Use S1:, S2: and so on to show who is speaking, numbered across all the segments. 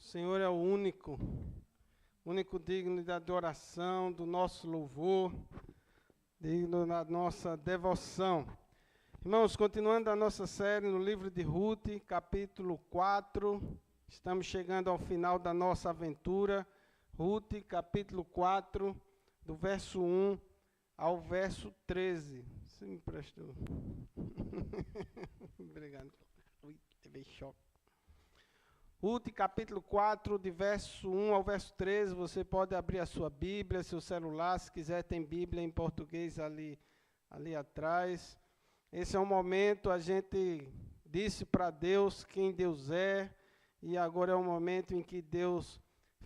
S1: Senhor é o único digno da adoração, do nosso louvor, digno da nossa devoção. Irmãos, continuando a nossa série no livro de Ruth, capítulo 4, estamos chegando ao final da nossa aventura. Ruth, capítulo 4, do verso 1 ao verso 13. Você me emprestou? Obrigado. Ui, teve choque. Ruth, capítulo 4, de verso 1 ao verso 13, você pode abrir a sua Bíblia, seu celular, se quiser tem Bíblia em português ali atrás. Esse é um momento, a gente disse para Deus quem Deus é, e agora é o momento em que Deus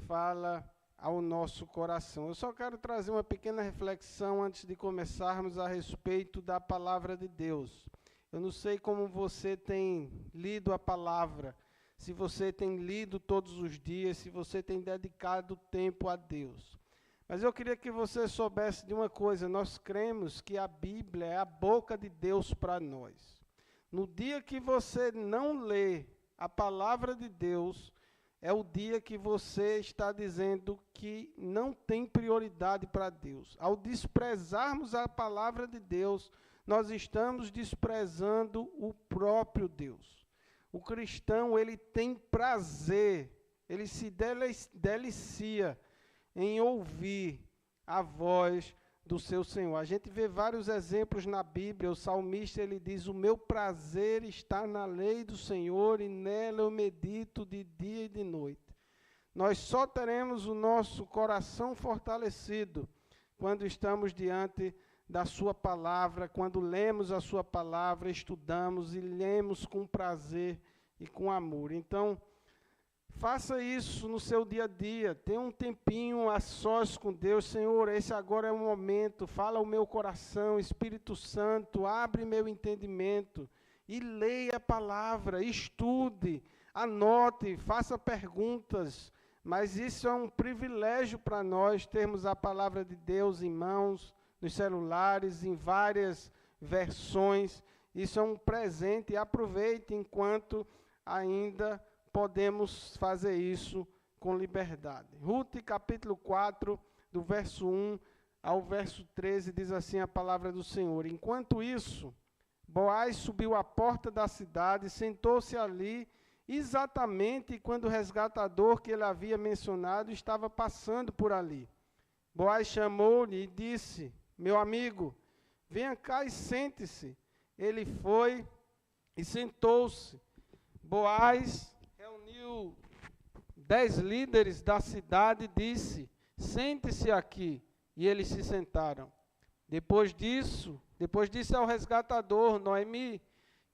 S1: fala ao nosso coração. Eu só quero trazer uma pequena reflexão antes de começarmos a respeito da palavra de Deus. Eu não sei como você tem lido a palavra, se você tem lido todos os dias, se você tem dedicado tempo a Deus. Mas eu queria que você soubesse de uma coisa: nós cremos que a Bíblia é a boca de Deus para nós. No dia que você não lê a palavra de Deus, é o dia que você está dizendo que não tem prioridade para Deus. Ao desprezarmos a palavra de Deus, nós estamos desprezando o próprio Deus. O cristão, ele tem prazer, ele se delicia em ouvir a voz do seu Senhor. A gente vê vários exemplos na Bíblia. O salmista, ele diz: o meu prazer está na lei do Senhor e nela eu medito de dia e de noite. Nós só teremos o nosso coração fortalecido quando estamos diante da sua palavra, quando lemos a sua palavra, estudamos e lemos com prazer e com amor. Então, faça isso no seu dia a dia, tenha um tempinho a sós com Deus. Senhor, esse agora é o momento, fala o meu coração, Espírito Santo, abre meu entendimento e leia a palavra, estude, anote, faça perguntas, mas isso é um privilégio para nós, termos a palavra de Deus em mãos, nos celulares, em várias versões. Isso é um presente, e aproveite enquanto ainda podemos fazer isso com liberdade. Ruth, capítulo 4, do verso 1 ao verso 13, diz assim a palavra do Senhor: enquanto isso, Boaz subiu à porta da cidade, sentou-se ali, exatamente quando o resgatador que ele havia mencionado estava passando por ali. Boaz chamou-lhe e disse: meu amigo, venha cá e sente-se. Ele foi e sentou-se. Boaz reuniu 10 líderes da cidade e disse: sente-se aqui. E eles se sentaram. Depois disse ao resgatador: Noemi,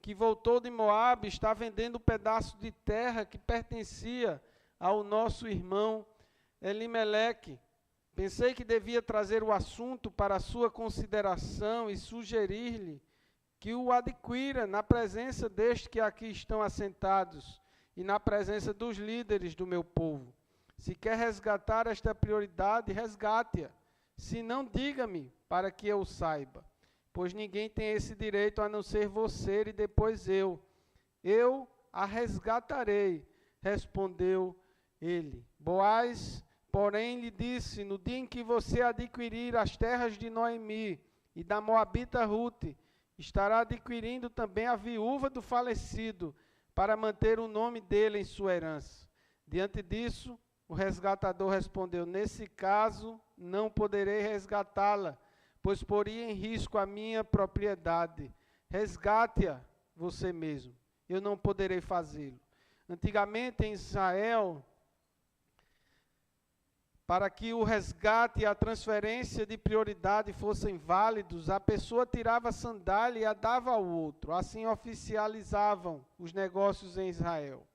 S1: que voltou de Moabe, está vendendo um pedaço de terra que pertencia ao nosso irmão Elimeleque. Pensei que devia trazer o assunto para a sua consideração e sugerir-lhe que o adquira na presença destes que aqui estão assentados e na presença dos líderes do meu povo. Se quer resgatar esta prioridade, resgate-a. Se não, diga-me, para que eu saiba. Pois ninguém tem esse direito a não ser você e depois eu. Eu a resgatarei, respondeu ele. Boaz, porém, lhe disse: no dia em que você adquirir as terras de Noemi e da moabita Ruth, estará adquirindo também a viúva do falecido, para manter o nome dele em sua herança. Diante disso, o resgatador respondeu: nesse caso, não poderei resgatá-la, pois poria em risco a minha propriedade. Resgate-a você mesmo, eu não poderei fazê-lo. Antigamente em Israel, para que o resgate e a transferência de prioridade fossem válidos, a pessoa tirava a sandália e a dava ao outro. Assim oficializavam os negócios em Israel.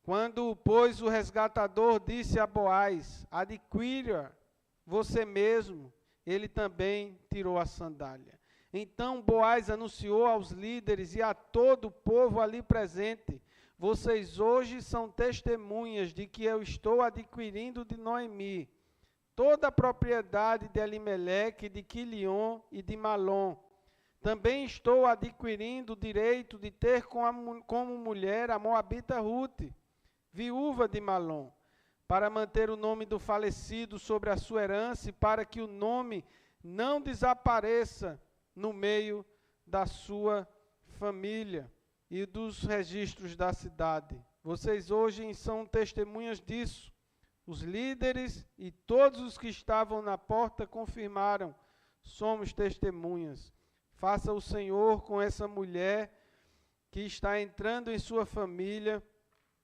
S1: Quando, pois, o resgatador disse a Boaz: adquira você mesmo, ele também tirou a sandália. Então Boaz anunciou aos líderes e a todo o povo ali presente: vocês hoje são testemunhas de que eu estou adquirindo de Noemi toda a propriedade de Elimeleque, de Quilion e de Malom. Também estou adquirindo o direito de ter como mulher a moabita Ruth, viúva de Malom. para manter o nome do falecido sobre a sua herança e para que o nome não desapareça no meio da sua família e dos registros da cidade. Vocês hoje são testemunhas disso. Os líderes e todos os que estavam na porta confirmaram: somos testemunhas. Faça o Senhor com essa mulher que está entrando em sua família,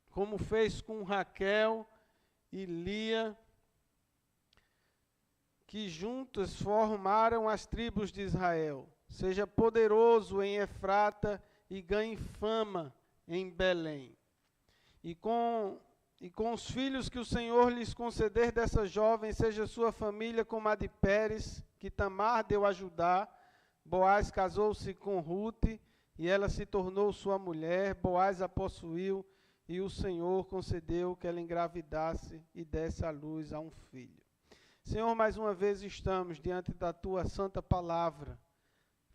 S1: como fez com Raquel e Lia, que juntas formaram as tribos de Israel. Seja poderoso em Efrata e ganhe fama em Belém. E com os filhos que o Senhor lhes conceder dessa jovem, seja sua família como a de Pérez, que Tamar deu a Judá. Boaz casou-se com Rute, e ela se tornou sua mulher. Boaz a possuiu, e o Senhor concedeu que ela engravidasse e desse à luz a um filho. Senhor, mais uma vez estamos diante da Tua santa palavra.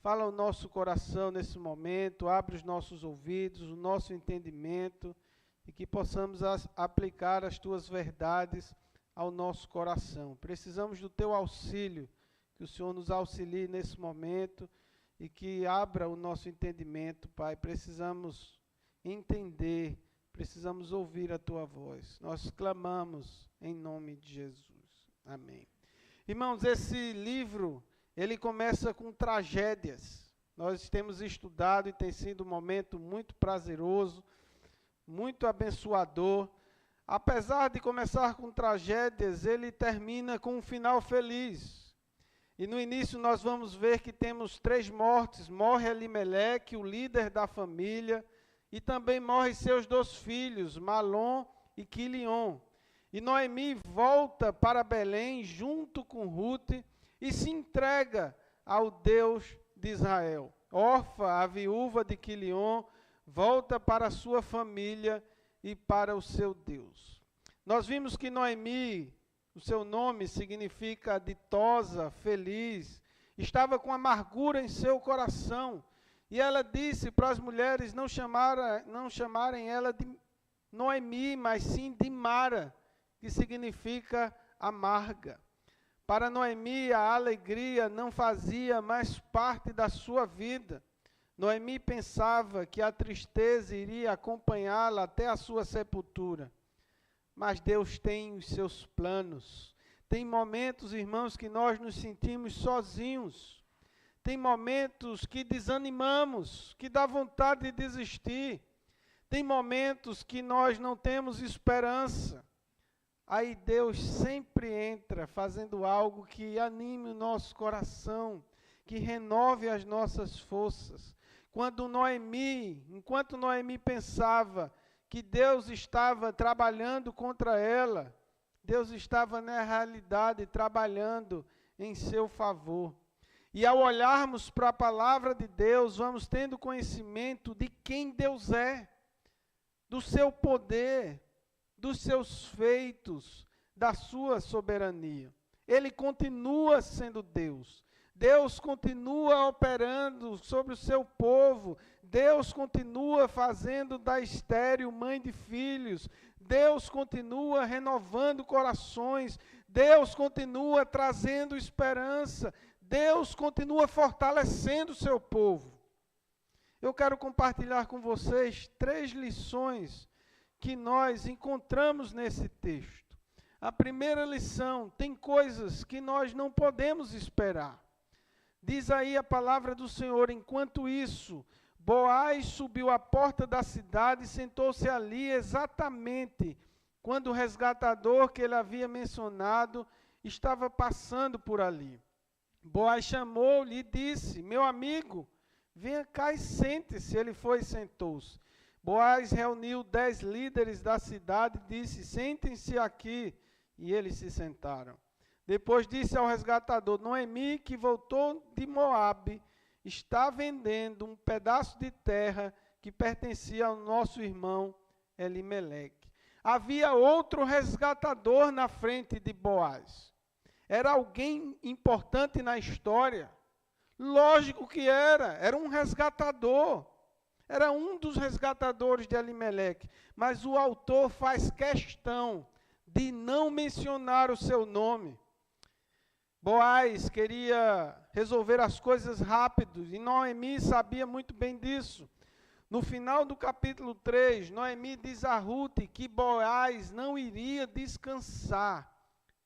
S1: Fala ao nosso coração nesse momento, abre os nossos ouvidos, o nosso entendimento, e que possamos aplicar as Tuas verdades ao nosso coração. Precisamos do Teu auxílio, que o Senhor nos auxilie nesse momento e que abra o nosso entendimento, Pai. Precisamos entender, precisamos ouvir a Tua voz. Nós clamamos em nome de Jesus. Amém. Irmãos, esse livro, ele começa com tragédias. Nós temos estudado e tem sido um momento muito prazeroso, muito abençoador. Apesar de começar com tragédias, ele termina com um final feliz. E no início nós vamos ver que temos 3 mortes. Morre Elimeleque, o líder da família, e também morrem seus 2 filhos, Malom e Quilion. E Noemi volta para Belém junto com Rute e se entrega ao Deus de Israel. Orfa, a viúva de Quilion, volta para a sua família e para o seu Deus. Nós vimos que Noemi, o seu nome significa ditosa, feliz, estava com amargura em seu coração. E ela disse para as mulheres não chamarem ela de Noemi, mas sim de Mara, que significa amarga. Para Noemi, a alegria não fazia mais parte da sua vida. Noemi pensava que a tristeza iria acompanhá-la até a sua sepultura. Mas Deus tem os seus planos. Tem momentos, irmãos, que nós nos sentimos sozinhos. Tem momentos que desanimamos, que dá vontade de desistir. Tem momentos que nós não temos esperança. Aí Deus sempre entra fazendo algo que anime o nosso coração, que renove as nossas forças. Enquanto Noemi pensava que Deus estava trabalhando contra ela, Deus estava na realidade trabalhando em seu favor. E ao olharmos para a palavra de Deus, vamos tendo conhecimento de quem Deus é, do seu poder, dos seus feitos, da sua soberania. Ele continua sendo Deus. Deus continua operando sobre o seu povo. Deus continua fazendo da estéril mãe de filhos. Deus continua renovando corações. Deus continua trazendo esperança. Deus continua fortalecendo o seu povo. Eu quero compartilhar com vocês 3 lições que nós encontramos nesse texto. A primeira lição: tem coisas que nós não podemos esperar. Diz aí a palavra do Senhor: enquanto isso, Boaz subiu à porta da cidade e sentou-se ali exatamente quando o resgatador que ele havia mencionado estava passando por ali. Boaz chamou-lhe e disse: meu amigo, venha cá e sente-se. Ele foi e sentou-se. Boaz reuniu 10 líderes da cidade e disse: sentem-se aqui. E eles se sentaram. Depois disse ao resgatador: Noemi, que voltou de Moabe, está vendendo um pedaço de terra que pertencia ao nosso irmão Elimeleque. Havia outro resgatador na frente de Boaz. Era alguém importante na história. Lógico que era um resgatador. Era um dos resgatadores de Elimeleque. Mas o autor faz questão de não mencionar o seu nome. Boaz queria resolver as coisas rápido, e Noemi sabia muito bem disso. No final do capítulo 3, Noemi diz a Ruth que Boaz não iria descansar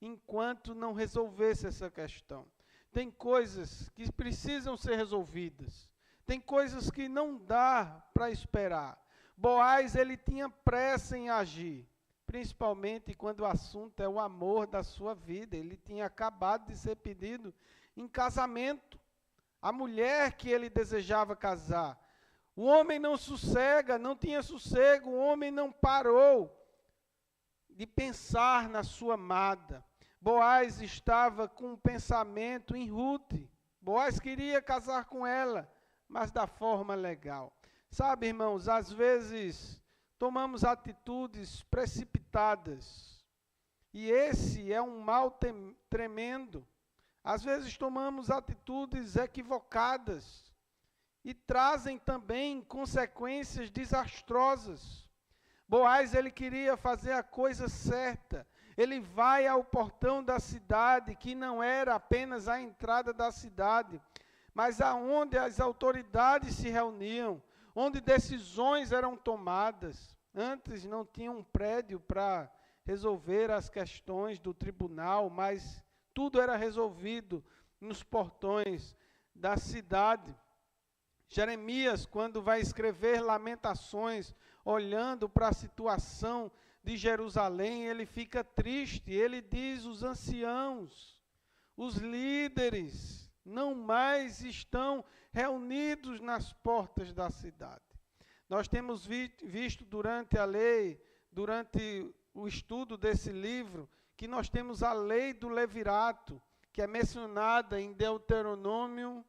S1: enquanto não resolvesse essa questão. Tem coisas que precisam ser resolvidas. Tem coisas que não dá para esperar. Boaz, ele tinha pressa em agir, principalmente quando o assunto é o amor da sua vida. Ele tinha acabado de ser pedido em casamento. A mulher que ele desejava casar. O homem não sossega, não tinha sossego, o homem não parou de pensar na sua amada. Boaz estava com um pensamento em Ruth. Boaz queria casar com ela, mas da forma legal. Sabe, irmãos, às vezes tomamos atitudes precipitadas. E esse é um mal tremendo. Às vezes tomamos atitudes equivocadas e trazem também consequências desastrosas. Boaz, ele queria fazer a coisa certa. Ele vai ao portão da cidade, que não era apenas a entrada da cidade, mas aonde as autoridades se reuniam, onde decisões eram tomadas. Antes não tinha um prédio para resolver as questões do tribunal, mas tudo era resolvido nos portões da cidade. Jeremias, quando vai escrever Lamentações, olhando para a situação de Jerusalém, ele fica triste. Ele diz: os anciãos, os líderes, não mais estão reunidos nas portas da cidade. Nós temos visto durante a lei, durante o estudo desse livro, que nós temos a lei do levirato, que é mencionada em Deuteronômio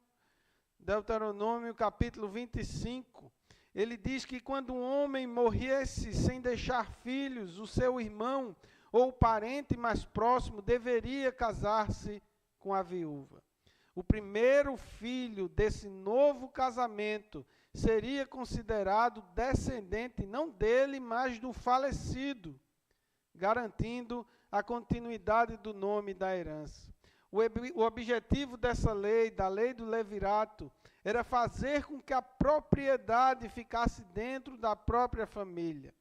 S1: capítulo 25. Ele diz que quando um homem morresse sem deixar filhos, o seu irmão ou parente mais próximo deveria casar-se com a viúva. O primeiro filho desse novo casamento seria considerado descendente não dele, mas do falecido, garantindo a continuidade do nome e da herança. O objetivo dessa lei, da lei do levirato, era fazer com que a propriedade ficasse dentro da própria família.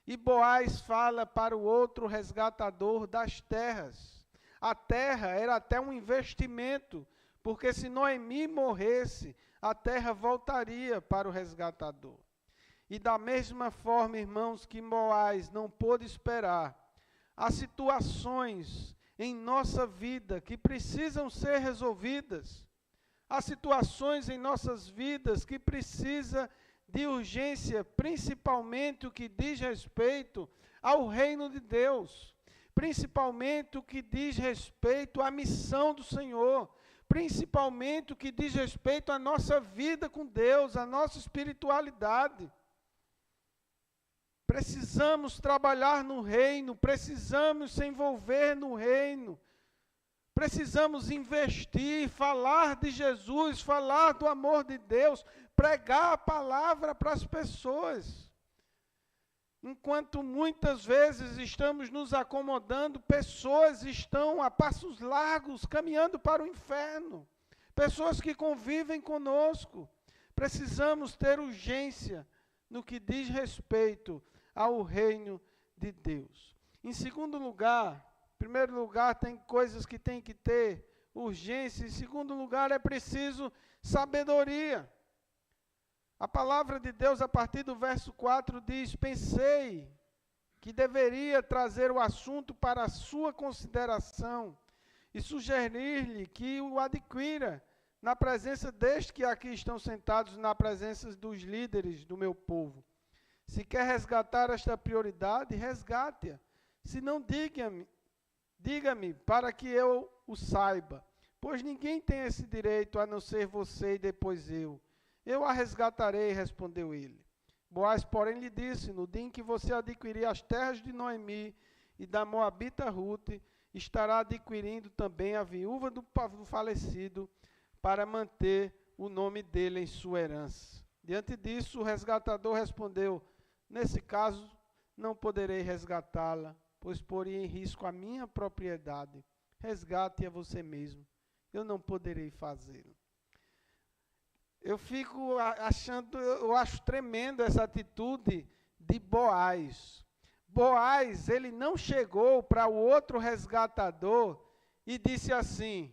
S1: E Boaz fala para o outro resgatador das terras. A terra era até um investimento, porque se Noemi morresse, a terra voltaria para o resgatador. E da mesma forma, irmãos, que Boaz não pôde esperar, há situações em nossa vida que precisam ser resolvidas. Há situações em nossas vidas que precisam de urgência, principalmente o que diz respeito ao reino de Deus, principalmente o que diz respeito à missão do Senhor, principalmente o que diz respeito à nossa vida com Deus, à nossa espiritualidade. Precisamos trabalhar no reino, precisamos se envolver no reino, precisamos investir, falar de Jesus, falar do amor de Deus, pregar a palavra para as pessoas. Enquanto muitas vezes estamos nos acomodando, pessoas estão a passos largos caminhando para o inferno, pessoas que convivem conosco. Precisamos ter urgência no que diz respeito ao reino de Deus. Em segundo lugar, em primeiro lugar, tem coisas que tem que ter urgência. Em segundo lugar, é preciso sabedoria. A palavra de Deus, a partir do verso 4, diz: pensei que deveria trazer o assunto para a sua consideração e sugerir-lhe que o adquira na presença destes que aqui estão sentados, na presença dos líderes do meu povo. Se quer resgatar esta prioridade, resgate-a. Se não, diga-me, para que eu o saiba. Pois ninguém tem esse direito a não ser você e depois eu. Eu a resgatarei, respondeu ele. Boaz, porém, lhe disse: no dia em que você adquirir as terras de Noemi e da moabita Ruth, estará adquirindo também a viúva do falecido, para manter o nome dele em sua herança. Diante disso, o resgatador respondeu: nesse caso, não poderei resgatá-la, pois poria em risco a minha propriedade. Resgate a você mesmo. Eu não poderei fazê-lo. Eu fico achando, eu acho tremendo essa atitude de Boaz. Boaz, ele não chegou para o outro resgatador e disse assim: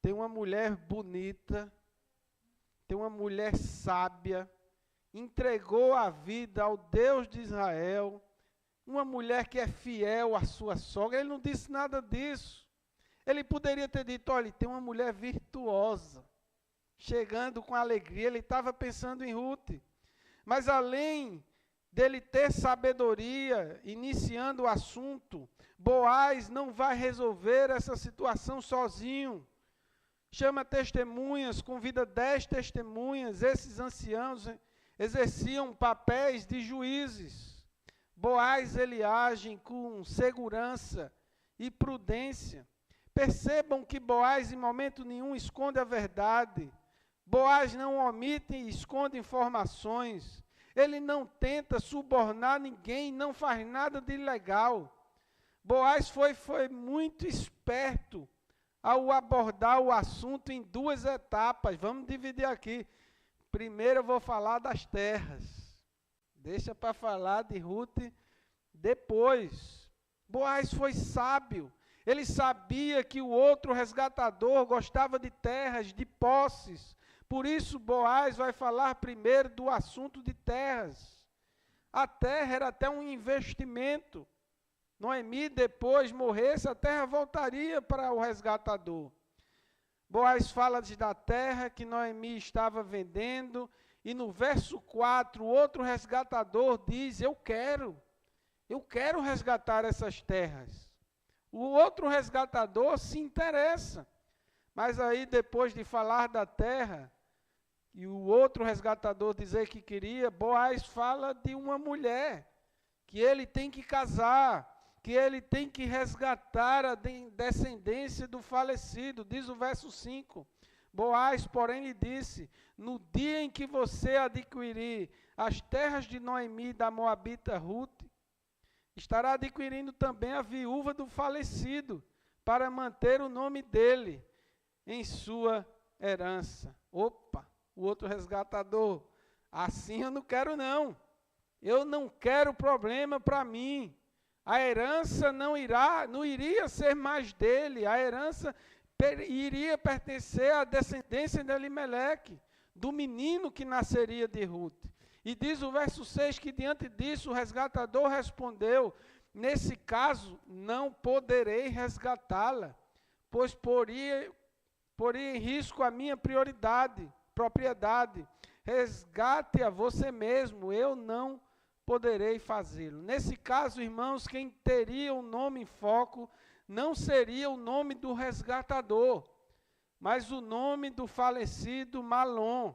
S1: tem uma mulher bonita, tem uma mulher sábia, entregou a vida ao Deus de Israel, uma mulher que é fiel à sua sogra. Ele não disse nada disso. Ele poderia ter dito: olha, tem uma mulher virtuosa, chegando com alegria. Ele estava pensando em Ruth. Mas além dele ter sabedoria, iniciando o assunto, Boaz não vai resolver essa situação sozinho. Chama testemunhas, convida 10 testemunhas. Esses anciãos exerciam papéis de juízes. Boaz, ele age com segurança e prudência. Percebam que Boaz em momento nenhum esconde a verdade. Boaz não omite e esconde informações. Ele não tenta subornar ninguém, não faz nada de ilegal. Boaz foi muito esperto ao abordar o assunto em 2 etapas. Vamos dividir aqui. Primeiro eu vou falar das terras. Deixa para falar de Ruth depois. Boaz foi sábio. Ele sabia que o outro resgatador gostava de terras, de posses. Por isso, Boaz vai falar primeiro do assunto de terras. A terra era até um investimento. Noemi, depois morresse, a terra voltaria para o resgatador. Boaz fala da terra que Noemi estava vendendo. E no verso 4, o outro resgatador diz: eu quero resgatar essas terras. O outro resgatador se interessa. Mas aí, depois de falar da terra, e o outro resgatador dizer que queria, Boaz fala de uma mulher, que ele tem que casar, que ele tem que resgatar a descendência do falecido. Diz o verso 5. Boaz, porém, lhe disse: no dia em que você adquirir as terras de Noemi e da Moabita Ruth, estará adquirindo também a viúva do falecido, para manter o nome dele em sua herança. Opa, o outro resgatador: assim eu não quero não. Eu não quero problema para mim. A herança não iria ser mais dele. A herança iria pertencer à descendência de Elimeleque, do menino que nasceria de Ruth. E diz o verso 6 que diante disso o resgatador respondeu: nesse caso não poderei resgatá-la, pois poria em risco a minha propriedade. Resgate-a você mesmo, eu não poderei fazê-lo. Nesse caso, irmãos, quem teria o nome em foco não seria o nome do resgatador, mas o nome do falecido Malom,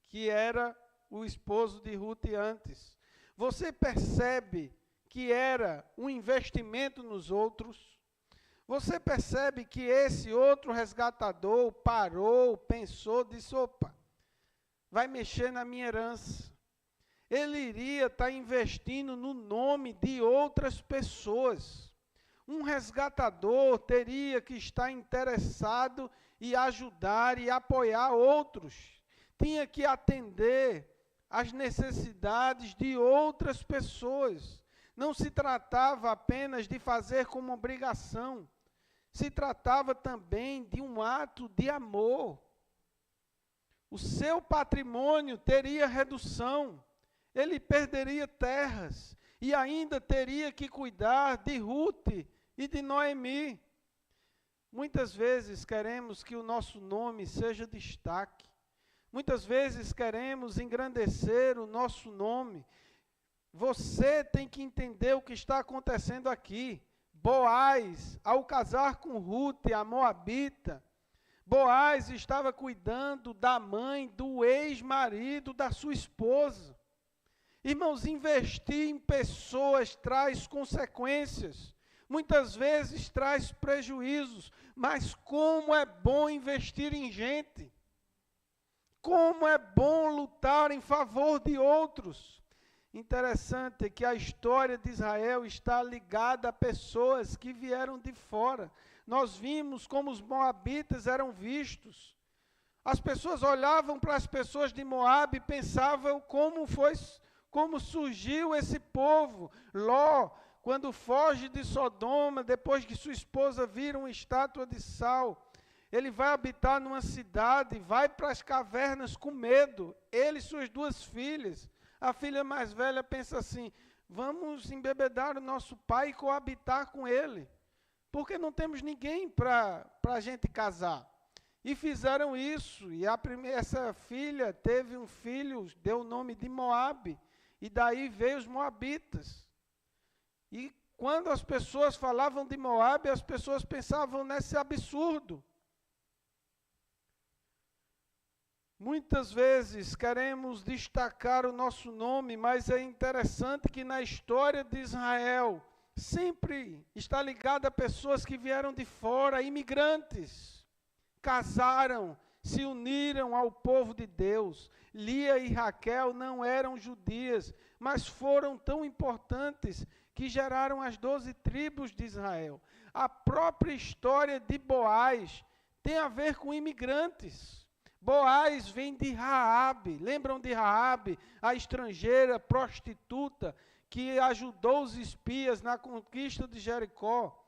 S1: que era o esposo de Ruth antes. Você percebe que era um investimento nos outros? Você percebe que esse outro resgatador parou, pensou, disse: opa, vai mexer na minha herança. Ele iria estar investindo no nome de outras pessoas. Um resgatador teria que estar interessado em ajudar e apoiar outros. Tinha que atender às necessidades de outras pessoas. Não se tratava apenas de fazer como obrigação. Se tratava também de um ato de amor. O seu patrimônio teria redução. Ele perderia terras e ainda teria que cuidar de Ruth e de Noemi. Muitas vezes queremos que o nosso nome seja destaque. Muitas vezes queremos engrandecer o nosso nome. Você tem que entender o que está acontecendo aqui. Boaz, ao casar com Ruth, a Moabita, Boaz estava cuidando da mãe do ex-marido da sua esposa. Irmãos, investir em pessoas traz consequências, muitas vezes traz prejuízos, mas como é bom investir em gente, como é bom lutar em favor de outros. Interessante que a história de Israel está ligada a pessoas que vieram de fora. Nós vimos como os moabitas eram vistos. As pessoas olhavam para as pessoas de Moabe e pensavam como surgiu esse povo. Ló, quando foge de Sodoma, depois que sua esposa vira uma estátua de sal, ele vai habitar numa cidade, vai para as cavernas com medo. Ele e suas duas filhas. A filha mais velha pensa assim: vamos embebedar o nosso pai e coabitar com ele, porque não temos ninguém para a gente casar. E fizeram isso, e essa filha teve um filho, deu o nome de Moabe, e daí veio os moabitas. E quando as pessoas falavam de Moabe, as pessoas pensavam nesse absurdo. Muitas vezes queremos destacar o nosso nome, mas é interessante que na história de Israel sempre está ligado a pessoas que vieram de fora, imigrantes, casaram, se uniram ao povo de Deus. Lia e Raquel não eram judias, mas foram tão importantes que geraram as 12 tribos de Israel. A própria história de Boaz tem a ver com imigrantes. Boaz vem de Raabe. Lembram de Raabe, a estrangeira prostituta que ajudou os espias na conquista de Jericó?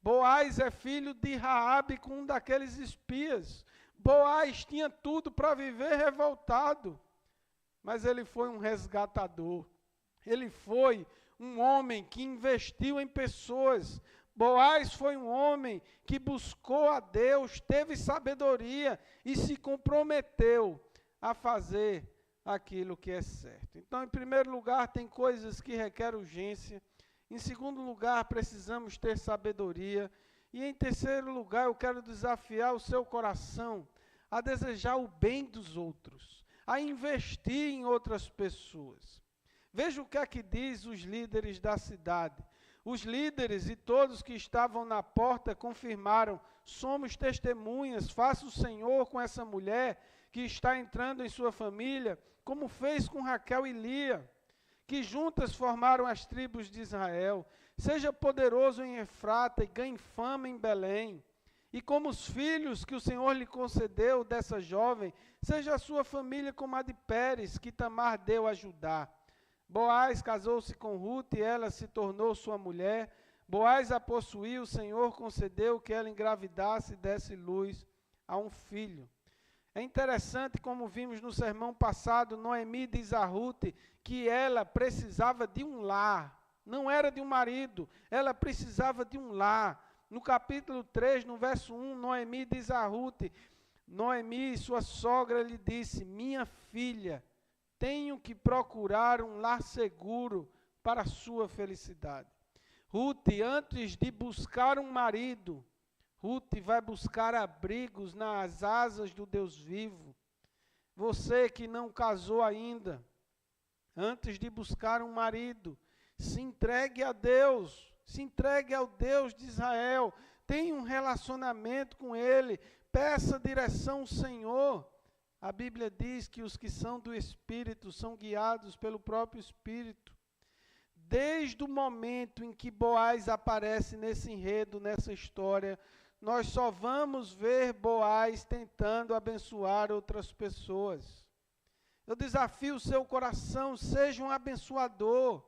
S1: Boaz é filho de Raabe, com um daqueles espias. Boaz tinha tudo para viver revoltado, mas ele foi um resgatador. Ele foi um homem que investiu em pessoas. Boaz foi um homem que buscou a Deus, teve sabedoria e se comprometeu a fazer aquilo que é certo. Então, em primeiro lugar, tem coisas que requerem urgência. Em segundo lugar, precisamos ter sabedoria. E em terceiro lugar, eu quero desafiar o seu coração a desejar o bem dos outros, a investir em outras pessoas. Veja o que é que diz os líderes da cidade. Os líderes e todos que estavam na porta confirmaram: somos testemunhas, faça o Senhor com essa mulher que está entrando em sua família, como fez com Raquel e Lia, que juntas formaram as tribos de Israel. Seja poderoso em Efrata e ganhe fama em Belém. E como os filhos que o Senhor lhe concedeu dessa jovem, seja a sua família como a de Pérez, que Tamar deu a Judá. Boaz casou-se com Ruth e ela se tornou sua mulher. Boaz a possuiu, o Senhor concedeu que ela engravidasse e desse luz a um filho. É interessante, como vimos no sermão passado, Noemi diz a Ruth que ela precisava de um lar, não era de um marido, ela precisava de um lar. No capítulo 3, no verso 1, Noemi diz a Ruth, Noemi, sua sogra, lhe disse: minha filha, tenho que procurar um lar seguro para a sua felicidade. Ruth, antes de buscar um marido, Ruth vai buscar abrigos nas asas do Deus vivo. Você que não casou ainda, antes de buscar um marido, se entregue a Deus, se entregue ao Deus de Israel, tenha um relacionamento com Ele, peça direção ao Senhor. A Bíblia diz que os que são do Espírito são guiados pelo próprio Espírito. Desde o momento em que Boaz aparece nesse enredo, nessa história, nós só vamos ver Boaz tentando abençoar outras pessoas. Eu desafio o seu coração, seja um abençoador.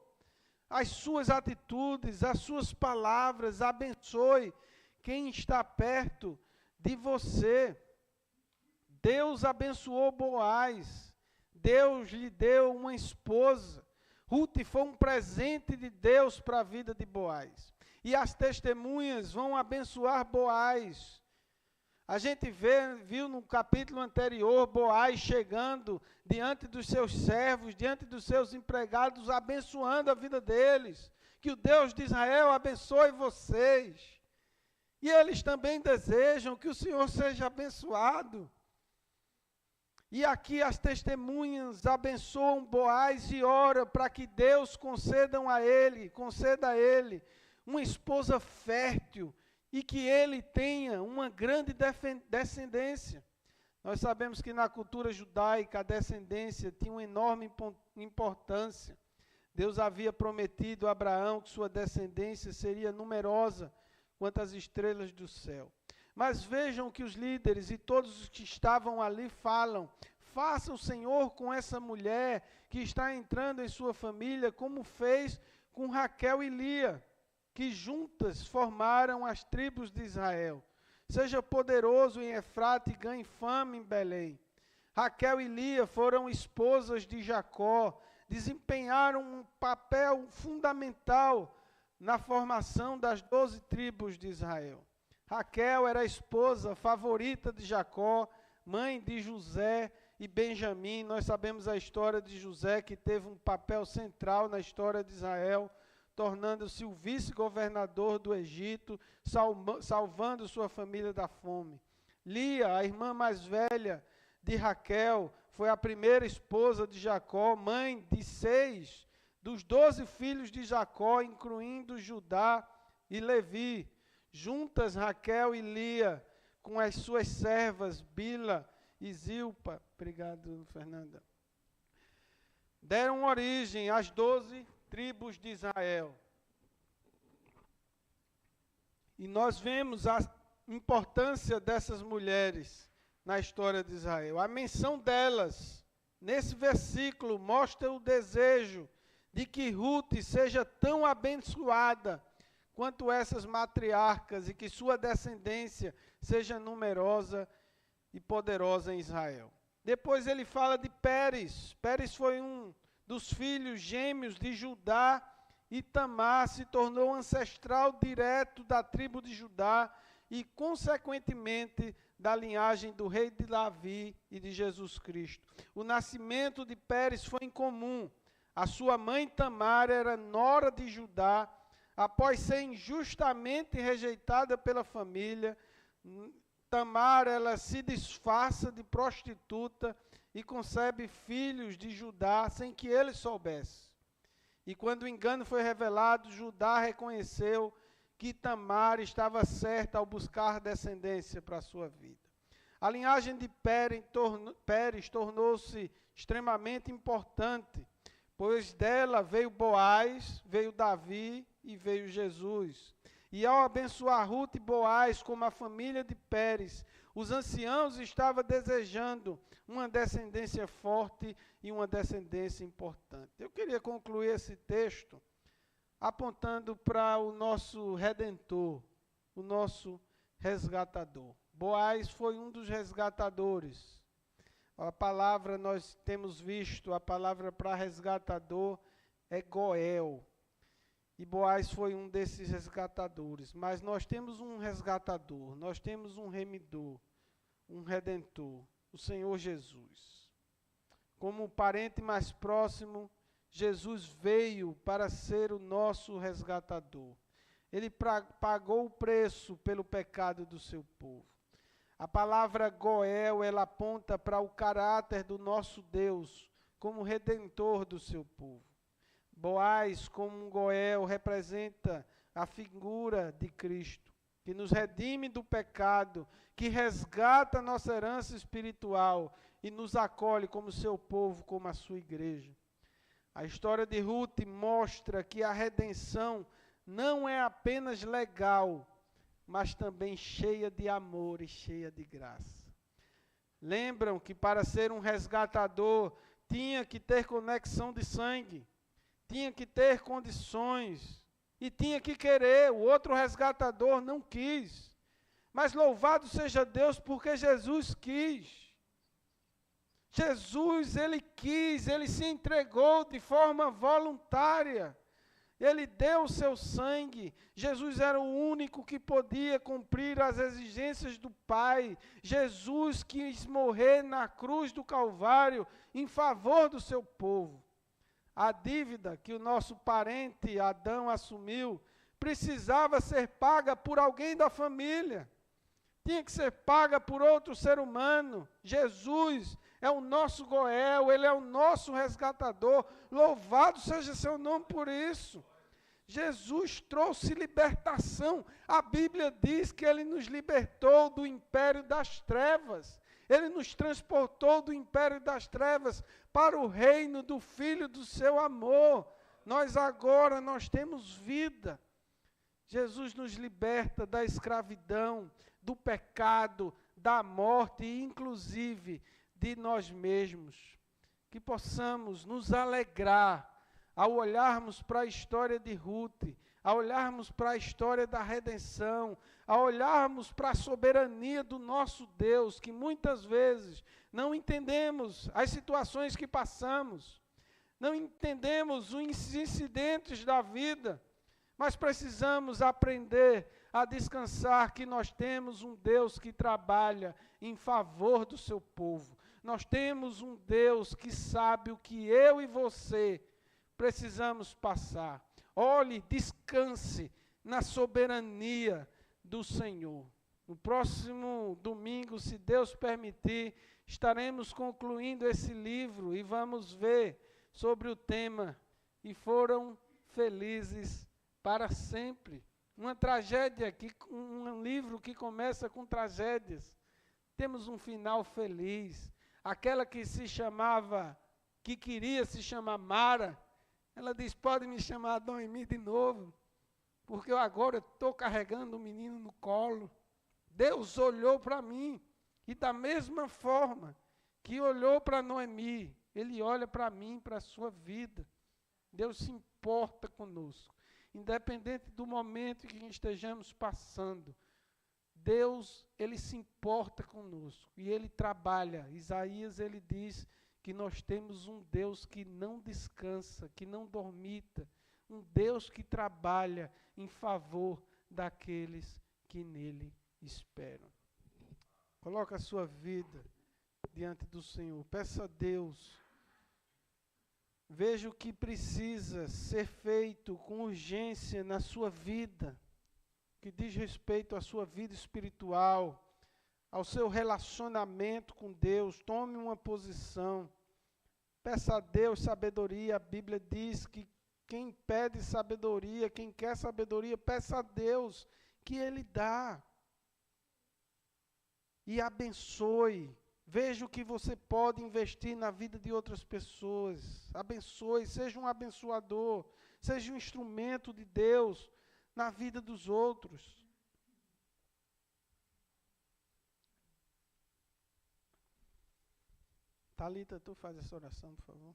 S1: As suas atitudes, as suas palavras, abençoe quem está perto de você. Deus abençoou Boaz, Deus lhe deu uma esposa. Ruth foi um presente de Deus para a vida de Boaz. E as testemunhas vão abençoar Boaz. A gente viu no capítulo anterior, Boaz chegando diante dos seus servos, diante dos seus empregados, abençoando a vida deles. Que o Deus de Israel abençoe vocês. E eles também desejam que o Senhor seja abençoado. E aqui as testemunhas abençoam Boaz e oram para que Deus conceda a ele uma esposa fértil e que ele tenha uma grande descendência. Nós sabemos que na cultura judaica a descendência tinha uma enorme importância. Deus havia prometido a Abraão que sua descendência seria numerosa quanto as estrelas do céu. Mas vejam que os líderes e todos os que estavam ali falam: faça o Senhor com essa mulher que está entrando em sua família, como fez com Raquel e Lia, que juntas formaram as tribos de Israel. Seja poderoso em Efrata e ganhe fama em Belém. Raquel e Lia foram esposas de Jacó, desempenharam um papel fundamental na formação das 12 tribos de Israel. Raquel era a esposa favorita de Jacó, mãe de José e Benjamim. Nós sabemos a história de José, que teve um papel central na história de Israel, tornando-se o vice-governador do Egito, salvando sua família da fome. Lia, a irmã mais velha de Raquel, foi a primeira esposa de Jacó, mãe de 6 dos 12 filhos de Jacó, incluindo Judá e Levi. Juntas, Raquel e Lia, com as suas servas, Bila e Zilpa, obrigado, Fernanda, deram origem às 12 tribos de Israel. E nós vemos a importância dessas mulheres na história de Israel. A menção delas, nesse versículo, mostra o desejo de que Ruth seja tão abençoada quanto essas matriarcas e que sua descendência seja numerosa e poderosa em Israel. Depois ele fala de Pérez. Pérez foi um dos filhos gêmeos de Judá, e Tamar se tornou ancestral direto da tribo de Judá e, consequentemente, da linhagem do rei de Davi e de Jesus Cristo. O nascimento de Pérez foi incomum. A sua mãe Tamar era nora de Judá. Após ser injustamente rejeitada pela família, Tamar ela se disfarça de prostituta e concebe filhos de Judá sem que ele soubesse. E quando o engano foi revelado, Judá reconheceu que Tamar estava certa ao buscar descendência para a sua vida. A linhagem de Pérez tornou-se extremamente importante, pois dela veio Boaz, veio Davi e veio Jesus. E ao abençoar Ruth e Boaz como a família de Pérez, os anciãos estavam desejando uma descendência forte e uma descendência importante. Eu queria concluir esse texto apontando para o nosso Redentor, o nosso resgatador. Boaz foi um dos resgatadores. A palavra, nós temos visto, a palavra para resgatador é Goel. E Boaz foi um desses resgatadores. Mas nós temos um resgatador, nós temos um remidor, um redentor, o Senhor Jesus. Como parente mais próximo, Jesus veio para ser o nosso resgatador. Ele pagou o preço pelo pecado do seu povo. A palavra Goel, ela aponta para o caráter do nosso Deus como redentor do seu povo. Boaz, como um Goel, representa a figura de Cristo, que nos redime do pecado, que resgata a nossa herança espiritual e nos acolhe como seu povo, como a sua igreja. A história de Ruth mostra que a redenção não é apenas legal, mas também cheia de amor e cheia de graça. Lembram que para ser um resgatador tinha que ter conexão de sangue, tinha que ter condições e tinha que querer. O outro resgatador não quis. Mas louvado seja Deus porque Jesus quis. Jesus, ele quis, ele se entregou de forma voluntária. Ele deu o seu sangue. Jesus era o único que podia cumprir as exigências do Pai. Jesus quis morrer na cruz do Calvário em favor do seu povo. A dívida que o nosso parente Adão assumiu precisava ser paga por alguém da família. Tinha que ser paga por outro ser humano. Jesus é o nosso Goel, ele é o nosso resgatador. Louvado seja seu nome por isso. Jesus trouxe libertação. A Bíblia diz que ele nos libertou do império das trevas. Ele nos transportou do império das trevas para o reino do Filho do seu amor. Nós temos vida. Jesus nos liberta da escravidão, do pecado, da morte e inclusive de nós mesmos. Que possamos nos alegrar ao olharmos para a história de Ruth, ao olharmos para a história da redenção, ao olharmos para a soberania do nosso Deus, que muitas vezes não entendemos as situações que passamos, não entendemos os incidentes da vida, mas precisamos aprender a descansar que nós temos um Deus que trabalha em favor do seu povo. Nós temos um Deus que sabe o que eu e você precisamos passar. Olhe, descanse na soberania do Senhor. No próximo domingo, se Deus permitir, estaremos concluindo esse livro e vamos ver sobre o tema "E foram felizes para sempre". Uma tragédia, um livro que começa com tragédias. Temos um final feliz. Aquela que que queria se chamar Mara, ela diz: pode me chamar Noemi de novo, porque eu agora estou carregando o menino no colo. Deus olhou para mim, e da mesma forma que olhou para Noemi, Ele olha para mim, para a sua vida. Deus se importa conosco, independente do momento que estejamos passando. Deus, Ele se importa conosco e Ele trabalha. Isaías, ele diz que nós temos um Deus que não descansa, que não dormita, um Deus que trabalha em favor daqueles que nele esperam. Coloca a sua vida diante do Senhor, peça a Deus, veja o que precisa ser feito com urgência na sua vida, que diz respeito à sua vida espiritual, ao seu relacionamento com Deus. Tome uma posição, peça a Deus sabedoria. A Bíblia diz que quem pede sabedoria, quem quer sabedoria, peça a Deus que Ele dá. E abençoe. Veja o que você pode investir na vida de outras pessoas. Abençoe, seja um abençoador, seja um instrumento de Deus na vida dos outros. Thalita, tu faz essa oração, por favor.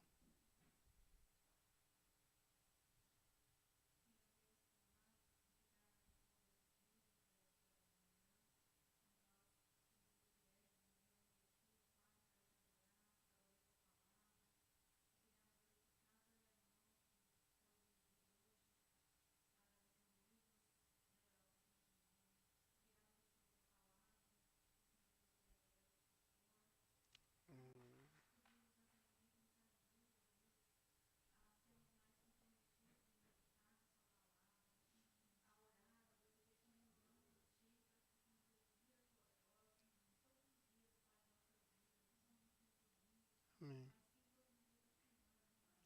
S1: Amém.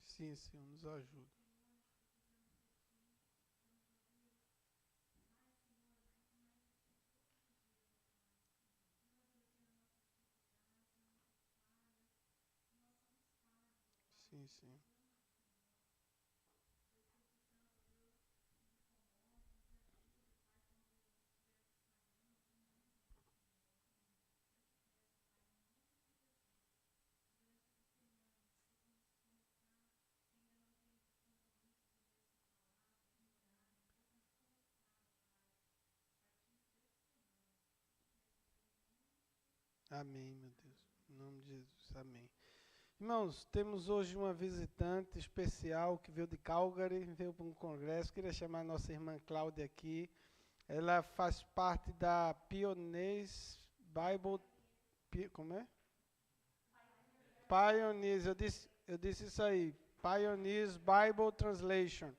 S1: Sim, Senhor, nos ajuda. Sim, sim. Amém, meu Deus. Em nome de Jesus, amém. Irmãos, temos hoje uma visitante especial que veio de Calgary, veio para um congresso. Queria chamar a nossa irmã Cláudia aqui. Ela faz parte da Pioneers Bible... Como é? Pioneers, eu disse isso aí. Pioneers Bible Translation.